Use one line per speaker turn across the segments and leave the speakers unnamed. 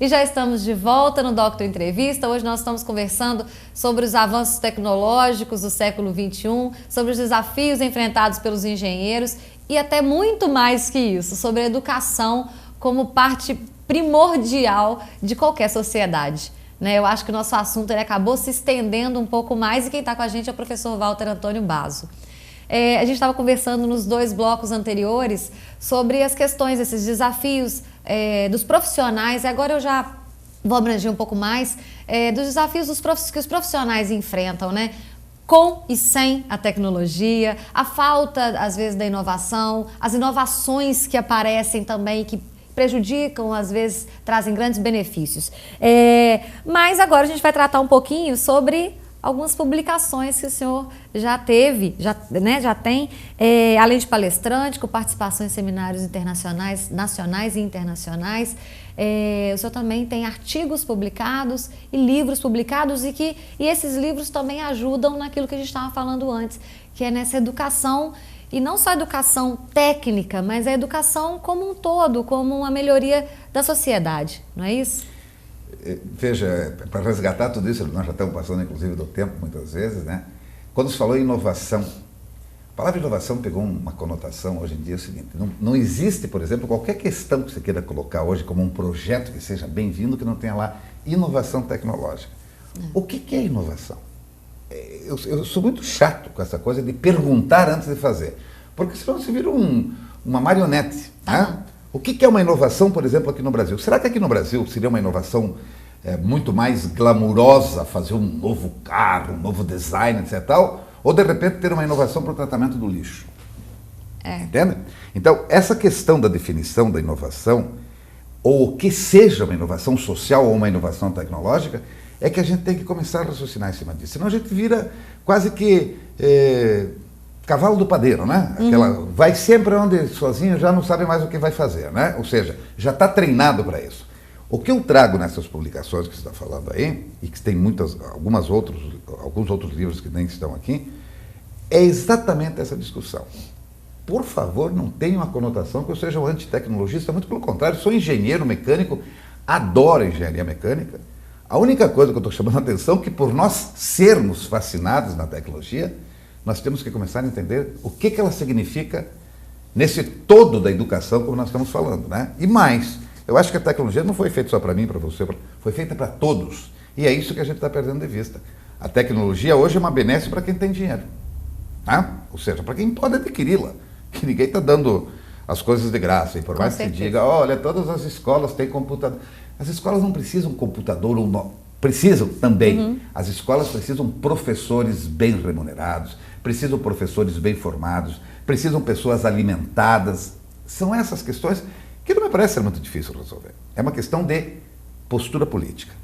E já estamos de volta no Doctor Entrevista. Hoje nós estamos conversando sobre os avanços tecnológicos do século XXI, sobre os desafios enfrentados pelos engenheiros e até muito mais que isso, sobre a educação como parte primordial de qualquer sociedade. Eu acho que o nosso assunto ele acabou se estendendo um pouco mais e quem está com a gente é o professor Walter Antônio Basso. A gente estava conversando nos 2 blocos anteriores sobre as questões, esses desafios dos profissionais, e agora eu já vou abranger um pouco mais dos desafios que os profissionais enfrentam, com e sem a tecnologia, a falta, às vezes, da inovação, as inovações que aparecem também, que prejudicam, às vezes, trazem grandes benefícios. Mas agora a gente vai tratar um pouquinho sobre algumas publicações que o senhor já teve, já tem, além de palestrante, com participação em seminários internacionais, nacionais e internacionais. O senhor também tem artigos publicados e livros publicados e esses livros também ajudam naquilo que a gente estava falando antes, que é nessa educação, e não só a educação técnica, mas a educação como um todo, como uma melhoria da sociedade, não é isso?
Veja, para resgatar tudo isso, nós já estamos passando inclusive do tempo muitas vezes, Quando se falou em inovação, a palavra inovação pegou uma conotação hoje em dia, é o seguinte, não existe, por exemplo, qualquer questão que você queira colocar hoje como um projeto que seja bem-vindo, que não tenha lá inovação tecnológica. O que é inovação? Eu sou muito chato com essa coisa de perguntar antes de fazer, porque senão você vira uma marionete, O que é uma inovação, por exemplo, aqui no Brasil? Será que aqui no Brasil seria uma inovação muito mais glamurosa fazer um novo carro, um novo design, etc. tal? Ou, de repente, ter uma inovação para o tratamento do lixo? Entende? Então, essa questão da definição da inovação, ou o que seja uma inovação social ou uma inovação tecnológica, é que a gente tem que começar a raciocinar em cima disso. Senão a gente vira quase que cavalo do padeiro, Aquela, vai sempre onde sozinho, já não sabe mais o que vai fazer, Ou seja, já está treinado para isso. O que eu trago nessas publicações que você está falando aí, e que tem alguns outros livros que nem estão aqui, é exatamente essa discussão. Por favor, não tenha uma conotação que eu seja um antitecnologista, muito pelo contrário, sou engenheiro mecânico, adoro engenharia mecânica. A única coisa que eu estou chamando a atenção é que por nós sermos fascinados na tecnologia, nós temos que começar a entender o que ela significa nesse todo da educação, como nós estamos falando, E mais, eu acho que a tecnologia não foi feita só para mim, para você, foi feita para todos. E é isso que a gente está perdendo de vista. A tecnologia hoje é uma benesse para quem tem dinheiro, Ou seja, para quem pode adquiri-la, que ninguém está dando as coisas de graça. E por mais que se diga, olha, todas as escolas têm computador. As escolas não precisam de computador ou não. Precisam também. As escolas precisam de professores bem remunerados, precisam de professores bem formados, precisam de pessoas alimentadas. São essas questões que não me parece ser muito difícil resolver. É uma questão de postura política.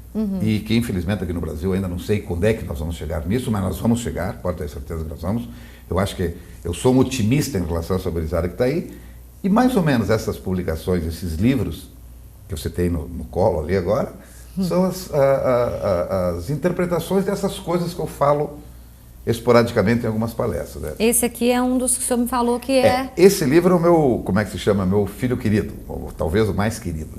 E que, infelizmente, aqui no Brasil, ainda não sei quando é que nós vamos chegar nisso, mas nós vamos chegar, pode ter certeza que nós vamos. Eu acho que eu sou um otimista em relação a essa gurizada que está aí. E mais ou menos essas publicações, esses livros que eu citei no colo ali agora, são as interpretações dessas coisas que eu falo esporadicamente em algumas palestras.
Esse aqui é um dos que o senhor me falou que é...
Esse livro é o meu, como é que se chama? Meu filho querido, ou talvez o mais querido,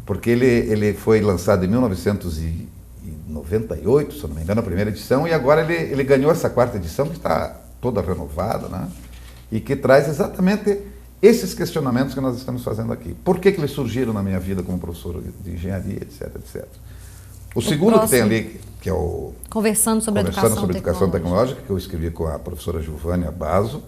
Porque ele foi lançado em 1998, se eu não me engano, a primeira edição, e agora ele ganhou essa 4ª edição, que está toda renovada, E que traz exatamente esses questionamentos que nós estamos fazendo aqui. Por que eles surgiram na minha vida como professor de engenharia, etc, etc. O segundo que tem ali, que é o...
Conversando sobre
educação tecnológica, que eu escrevi com a professora Giovânia Basso,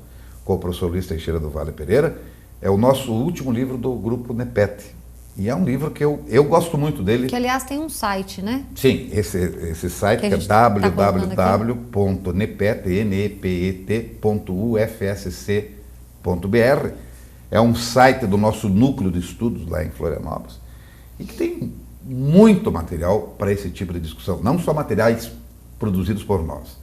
com o professor Luiz Teixeira do Vale Pereira, é o nosso último livro do grupo NEPET. E é um livro que eu gosto muito dele.
Que, aliás, tem um site,
Sim, esse site que é www.nepet.ufsc.br. É um site do nosso núcleo de estudos lá em Florianópolis e que tem muito material para esse tipo de discussão. Não só materiais produzidos por nós,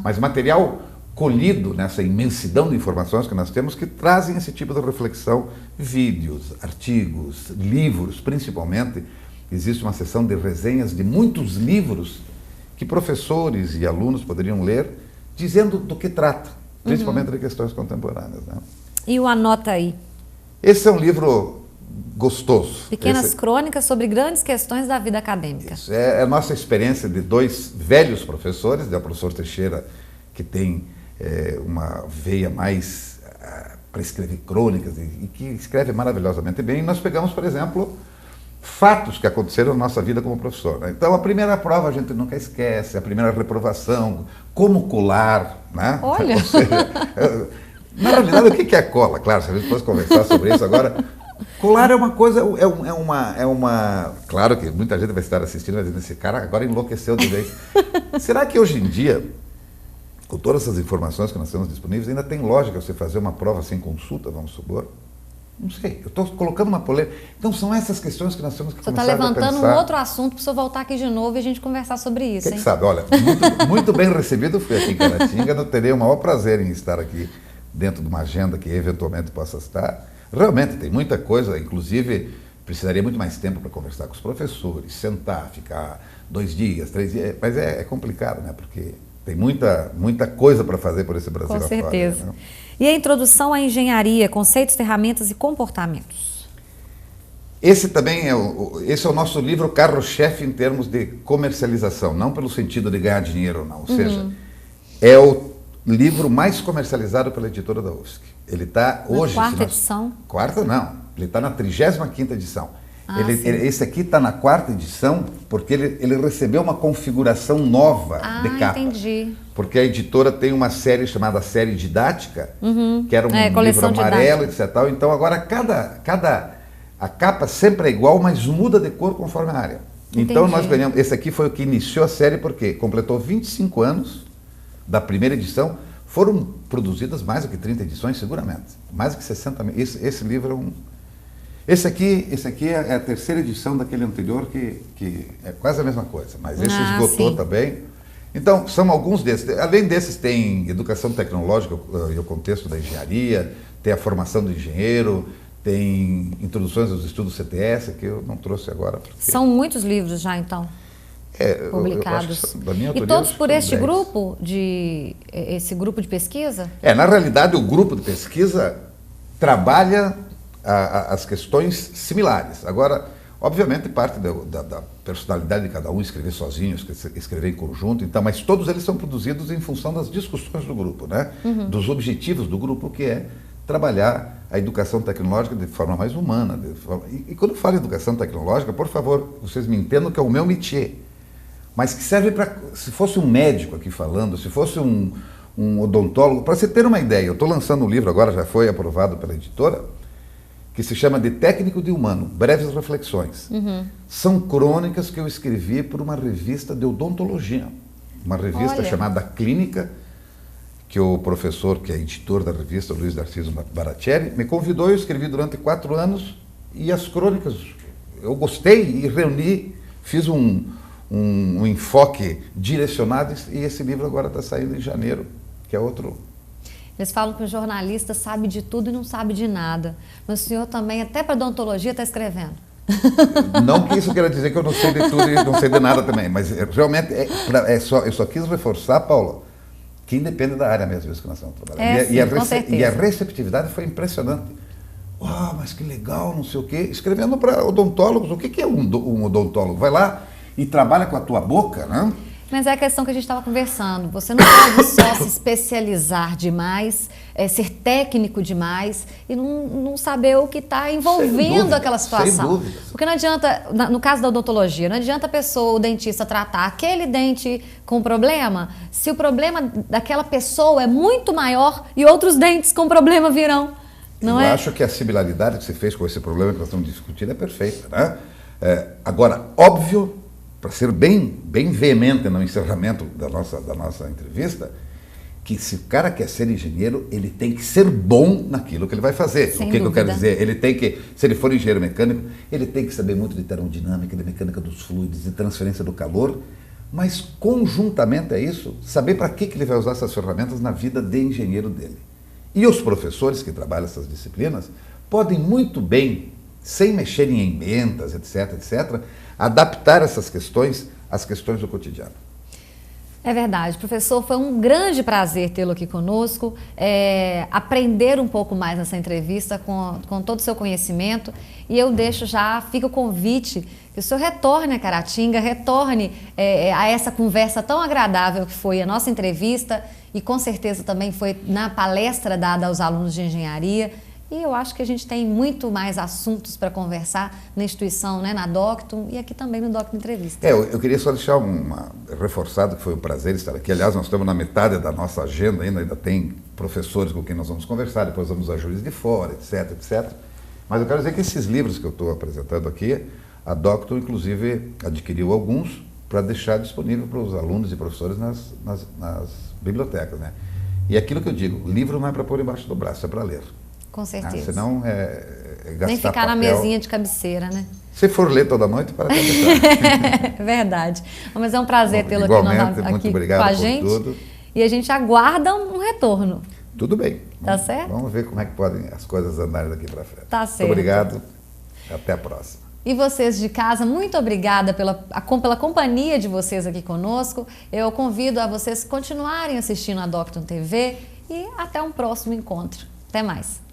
mas material colhido nessa imensidão de informações que nós temos que trazem esse tipo de reflexão, vídeos, artigos, livros, principalmente. Existe uma seção de resenhas de muitos livros que professores e alunos poderiam ler, dizendo do que trata, principalmente de questões contemporâneas.
E o Anota Aí?
Esse é um livro gostoso.
Pequenas crônicas sobre grandes questões da vida acadêmica.
Isso é a nossa experiência de dois velhos professores, o professor Teixeira, que tem uma veia mais para escrever crônicas e que escreve maravilhosamente bem. E nós pegamos, por exemplo, fatos que aconteceram na nossa vida como professor, né? Então, a primeira prova a gente nunca esquece, a primeira reprovação, como colar, né?
Olha!
Ou seja, na realidade, o que é cola? Claro, se a gente fosse conversar sobre isso agora, colar é uma coisa, claro que muita gente vai estar assistindo e vai dizer, esse cara agora enlouqueceu de vez. Será que hoje em dia, com todas essas informações que nós temos disponíveis, ainda tem lógica você fazer uma prova sem consulta, vamos supor? Não sei, eu estou colocando uma polêmica. Então são essas questões que nós temos que começar a pensar. Você está levantando
um outro assunto para o senhor voltar aqui de novo e a gente conversar sobre isso,
Quem sabe, olha, muito bem recebido fui aqui em Caratinga, eu terei o maior prazer em estar aqui dentro de uma agenda que eventualmente possa estar. Realmente tem muita coisa, inclusive precisaria muito mais tempo para conversar com os professores, sentar, ficar 2 dias, 3 dias, mas é complicado, né? Porque tem muita coisa para fazer por esse Brasil afora.
Com certeza.
Né?
E a introdução à engenharia, conceitos, ferramentas e comportamentos?
Esse também esse é o nosso livro carro-chefe em termos de comercialização, não pelo sentido de ganhar dinheiro, não. Ou seja, é o livro mais comercializado pela editora da UFSC. Ele está hoje...
Na 4ª edição?
4ª não, ele está na 35ª edição.
Esse
aqui está na 4ª edição porque ele recebeu uma configuração nova de capa.
Entendi.
Porque a editora tem uma série chamada Série Didática, que era um livro amarelo, etc. Então agora a capa sempre é igual, mas muda de cor conforme a área. Então nós ganhamos, esse aqui foi o que iniciou a série porque completou 25 anos da primeira edição, foram produzidas mais do que 30 edições seguramente, mais do que 60 mil. Esse livro é Esse aqui é a 3ª edição daquele anterior, que é quase a mesma coisa, mas esse esgotou também. Então, são alguns desses. Além desses, tem educação tecnológica e o contexto da engenharia, tem a formação do engenheiro, tem introduções aos estudos CTS, que eu não trouxe agora. Porque...
São muitos livros já, então, publicados.
Da minha autoria,
e todos por esse grupo de pesquisa?
Na realidade, o grupo de pesquisa trabalha as questões similares. Agora, obviamente, parte da personalidade de cada um, escrever sozinho, escrever em conjunto, então, mas todos eles são produzidos em função das discussões do grupo, né? Dos objetivos do grupo, que é trabalhar a educação tecnológica de forma mais humana. E quando eu falo em educação tecnológica, por favor, vocês me entendam que é o meu métier, mas que serve para, se fosse um médico aqui falando, se fosse um odontólogo, para você ter uma ideia, eu estou lançando um livro agora, já foi aprovado pela editora, que se chama De Técnico de Humano, Breves Reflexões. São crônicas que eu escrevi por uma revista de odontologia, uma revista chamada Clínica, que o professor, que é editor da revista, Luiz Narciso Baratieri, me convidou, eu escrevi durante 4 anos, e as crônicas, eu gostei e reuni, fiz um enfoque direcionado, e esse livro agora está saindo em janeiro, que é outro...
Eles falam que o jornalista sabe de tudo e não sabe de nada. Mas o senhor também, até para odontologia, está escrevendo.
Não que isso queira dizer que eu não sei de tudo e não sei de nada também, mas realmente eu só quis reforçar, Paula, que independe da área mesmo que nós estamos trabalhando. E a receptividade foi impressionante. Mas que legal, não sei o quê. Escrevendo para odontólogos, o que é um odontólogo? Vai lá e trabalha com a tua boca, né?
Mas é a questão que a gente estava conversando. Você não pode só se especializar demais, ser técnico demais e não saber o que está envolvendo aquela situação.
Sem dúvida.
Porque não adianta, no caso da odontologia, não adianta a pessoa, o dentista, tratar aquele dente com problema se o problema daquela pessoa é muito maior e outros dentes com problema virão. Eu
acho que a similaridade que você fez com esse problema que nós estamos discutindo é perfeita, né? Agora, óbvio, para ser bem veemente no encerramento da nossa entrevista, que se o cara quer ser engenheiro, ele tem que ser bom naquilo que ele vai fazer.
Sem
o que
dúvida.
Eu quero dizer? Ele tem que, se ele for engenheiro mecânico, ele tem que saber muito de termodinâmica, de mecânica dos fluidos, de transferência do calor, mas conjuntamente a isso, saber para que ele vai usar essas ferramentas na vida de engenheiro dele. E os professores que trabalham essas disciplinas podem muito bem, sem mexer em emendas, etc., adaptar essas questões às questões do cotidiano.
É verdade, professor, foi um grande prazer tê-lo aqui conosco, aprender um pouco mais nessa entrevista com todo o seu conhecimento, e eu fica o convite que o senhor retorne a Caratinga, retorne a essa conversa tão agradável que foi a nossa entrevista, e com certeza também foi na palestra dada aos alunos de engenharia. E eu acho que a gente tem muito mais assuntos para conversar na instituição, né, na Docton e aqui também no Docton Entrevista.
Eu queria só deixar reforçado que foi um prazer estar aqui. Aliás, nós estamos na metade da nossa agenda ainda tem professores com quem nós vamos conversar, depois vamos a Juiz de Fora, etc, etc. Mas eu quero dizer que esses livros que eu estou apresentando aqui, a Docton, inclusive, adquiriu alguns para deixar disponível para os alunos e professores nas bibliotecas, né? E aquilo que eu digo, livro não é para pôr embaixo do braço, é para ler.
Com certeza.
Senão gastar
nem ficar
papel.
na mesinha de cabeceira, né?
Se for ler toda noite, para cabecear.
Verdade. Mas é um prazer tê-lo aqui com a gente. Tudo. E a gente aguarda um retorno.
Tudo bem.
Tá certo?
Vamos ver como é que podem as coisas andarem daqui para frente.
Tá certo.
Muito obrigado. Até a próxima.
E vocês de casa, muito obrigada pela companhia de vocês aqui conosco. Eu convido a vocês continuarem assistindo a Docton TV e até um próximo encontro. Até mais.